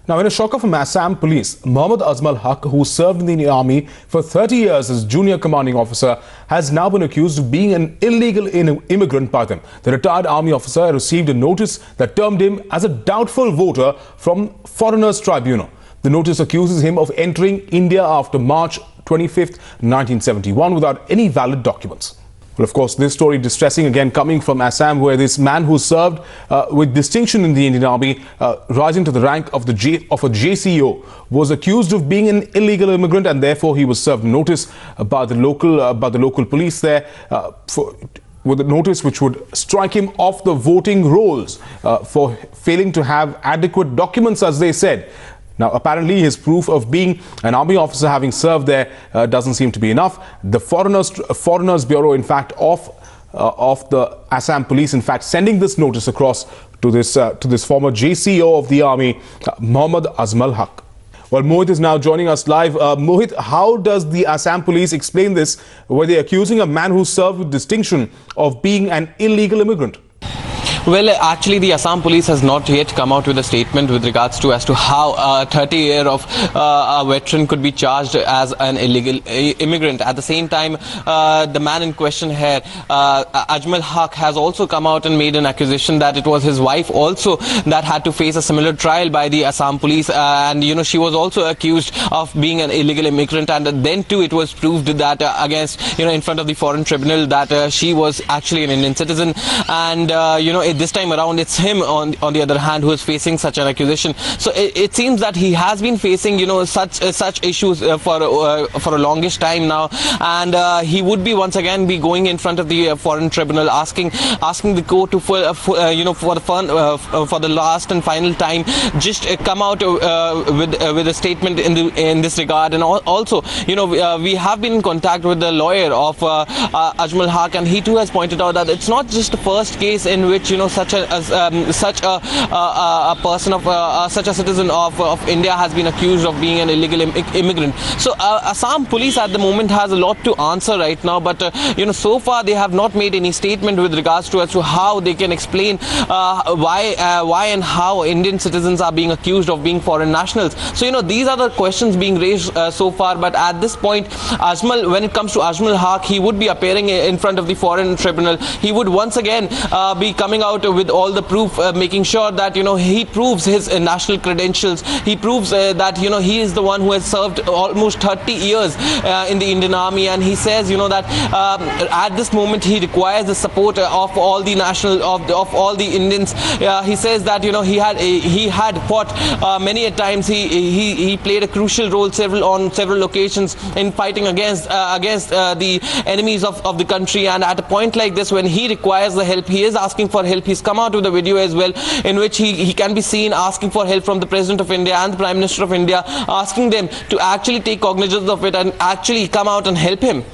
Now, in a shocker from Assam police, Mohammed Azmul Haq, who served in the army for 30 years as junior commanding officer, has now been accused of being an illegal immigrant by them. The retired army officer received a notice that termed him as a doubtful voter from Foreigners Tribunal. The notice accuses him of entering India after March 25th, 1971 without any valid documents. Well, of course, this story distressing again coming from Assam, where this man who served with distinction in the Indian Army, rising to the rank of a JCO, was accused of being an illegal immigrant, and therefore he was served notice by the local police there with a notice which would strike him off the voting rolls for failing to have adequate documents, as they said. Now, apparently, his proof of being an army officer having served there doesn't seem to be enough. The Foreigners Bureau, in fact, of the Assam police, in fact, sending this notice across to this former JCO of the army, Mohammed Azmul Haq. Well, Mohit is now joining us live. Mohit, how does the Assam police explain this, where they're accusing a man who served with distinction of being an illegal immigrant? Well, actually, the Assam police has not yet come out with a statement with regards to as to how a 30-year of a veteran could be charged as an illegal immigrant. At the same time, the man in question here, Ajmal Haq, has also come out and made an accusation that it was his wife also that had to face a similar trial by the Assam police, and she was also accused of being an illegal immigrant, and then too it was proved that against in front of the foreign tribunal that she was actually an Indian citizen, and this time around it's him on the other hand who is facing such an accusation. So it seems that he has been facing such issues for a longish time now, and he would be once again be going in front of the foreign tribunal asking the court to for the last and final time just come out with a statement in this regard. And also we have been in contact with the lawyer of Ajmal Haq, and he too has pointed out that it's not just the first case in which such a person of such a citizen of India has been accused of being an illegal immigrant. So Assam police at the moment has a lot to answer right now, but so far they have not made any statement with regards to as to how they can explain why and how Indian citizens are being accused of being foreign nationals. So these are the questions being raised so far, but at this point, when it comes to Ajmal Haq, he would be appearing in front of the foreign tribunal. He would once again be coming out with all the proof, making sure that he proves his national credentials. He proves that he is the one who has served almost 30 years in the Indian Army, and he says that at this moment he requires the support of all the of all the Indians. He says that he had fought many a times. He played a crucial role on several occasions in fighting against the enemies of the country, and at a point like this, when he requires the help, he is asking for help. He's come out with a video as well in which he can be seen asking for help from the President of India and the Prime Minister of India, asking them to actually take cognizance of it and actually come out and help him.